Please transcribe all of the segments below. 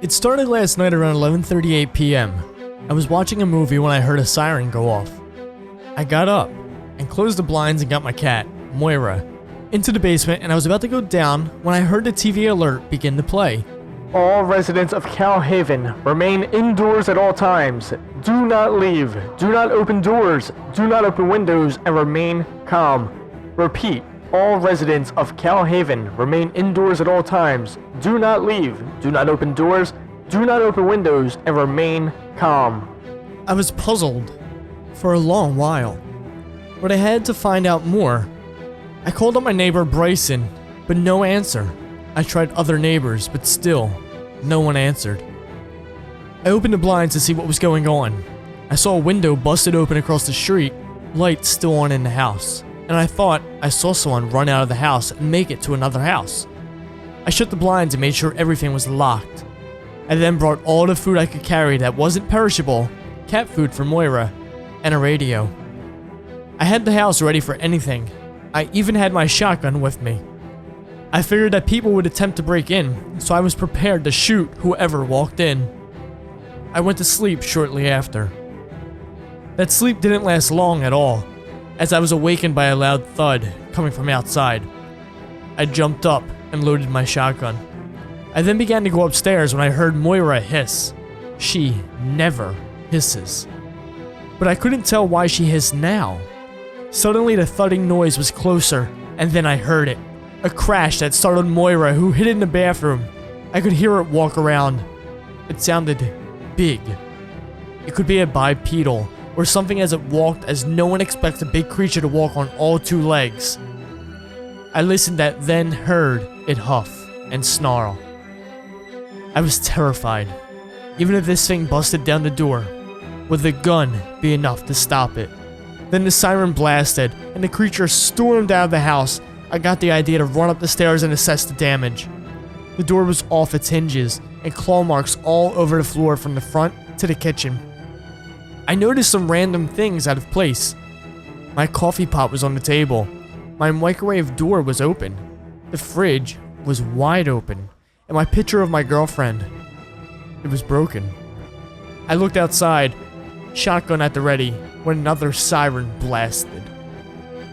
It started last night around 11:38 p.m. I was watching a movie when I heard a siren go off. I got up and closed the blinds and got my cat, Moira, into the basement, and I was about to go down when I heard the TV alert begin to play. All residents of Cal Haven remain indoors at all times. Do not leave. Do not open doors. Do not open windows and remain calm. Repeat. All residents of Cal Haven remain indoors at all times. Do not leave. Do not open doors. Do not open windows and remain calm. I was puzzled for a long while, but I had to find out more. I called up my neighbor Bryson, but no answer. I tried other neighbors, but still, no one answered. I opened the blinds to see what was going on. I saw a window busted open across the street, lights still on in the house, and I thought I saw someone run out of the house and make it to another house. I shut the blinds and made sure everything was locked. I then brought all the food I could carry that wasn't perishable, cat food for Moira, and a radio. I had the house ready for anything. I even had my shotgun with me. I figured that people would attempt to break in, so I was prepared to shoot whoever walked in. I went to sleep shortly after. That sleep didn't last long at all, as I was awakened by a loud thud coming from outside. I jumped up and loaded my shotgun. I then began to go upstairs when I heard Moira hiss. She never hisses. But I couldn't tell why she hissed now. Suddenly the thudding noise was closer, and then I heard it. A crash that startled Moira, who hid in the bathroom. I could hear it walk around. It sounded big. It could be a bipedal, or something as it walked, as no one expects a big creature to walk on all two legs. I listened and then heard it huff and snarl. I was terrified. Even if this thing busted down the door, would the gun be enough to stop it? Then the siren blasted, and the creature stormed out of the house. I got the idea to run up the stairs and assess the damage. The door was off its hinges, and claw marks all over the floor from the front to the kitchen. I noticed some random things out of place. My coffee pot was on the table. My microwave door was open. The fridge was wide open, and my picture of my girlfriend, it was broken. I looked outside, shotgun at the ready, when another siren blasted.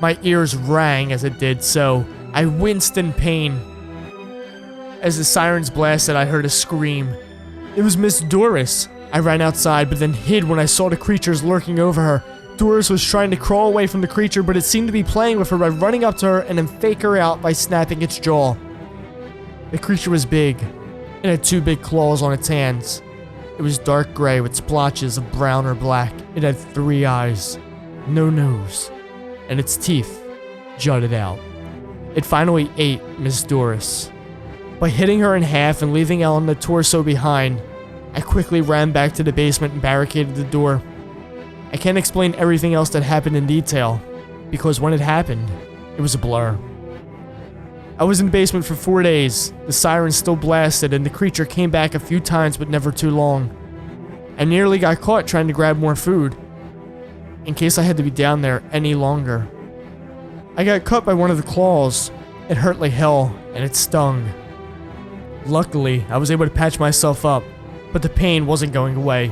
My ears rang as it did so. I winced in pain. As the sirens blasted, I heard a scream. It was Miss Doris. I ran outside, but then hid when I saw the creatures lurking over her. Doris was trying to crawl away from the creature, but it seemed to be playing with her by running up to her and then fake her out by snapping its jaw. The creature was big. It had two big claws on its hands. It was dark gray with splotches of brown or black. It had 3 eyes, no nose, and its teeth jutted out. It finally ate Miss Doris. By hitting her in half and leaving Ellen the torso behind, I quickly ran back to the basement and barricaded the door. I can't explain everything else that happened in detail, because when it happened, it was a blur. I was in the basement for 4 days. The siren still blasted, and the creature came back a few times, but never too long. I nearly got caught trying to grab more food, in case I had to be down there any longer. I got cut by one of the claws. It hurt like hell, and it stung. Luckily, I was able to patch myself up, but the pain wasn't going away.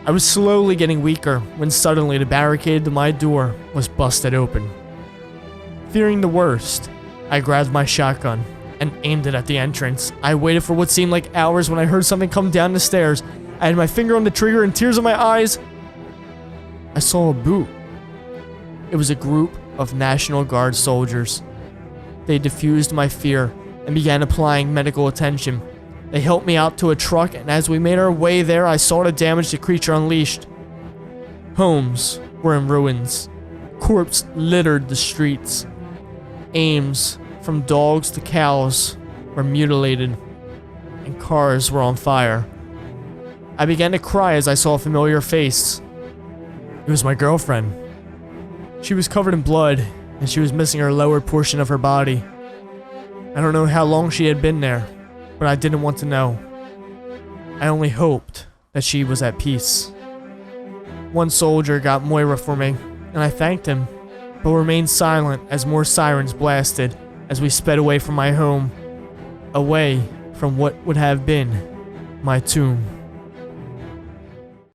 I was slowly getting weaker when suddenly the barricade to my door was busted open. Fearing the worst, I grabbed my shotgun and aimed it at the entrance. I waited for what seemed like hours when I heard something come down the stairs. I had my finger on the trigger and tears in my eyes. I saw a boot. It was a group of National Guard soldiers. They diffused my fear and began applying medical attention. They helped me out to a truck, and as we made our way there, I saw the damage the creature unleashed. Homes were in ruins. Corpses littered the streets. Aims, from dogs to cows, were mutilated, and cars were on fire. I began to cry as I saw a familiar face. It was my girlfriend. She was covered in blood, and she was missing her lower portion of her body. I don't know how long she had been there, but I didn't want to know. I only hoped that she was at peace. One soldier got Moira for me, and I thanked him, but remained silent as more sirens blasted as we sped away from my home, away from what would have been my tomb.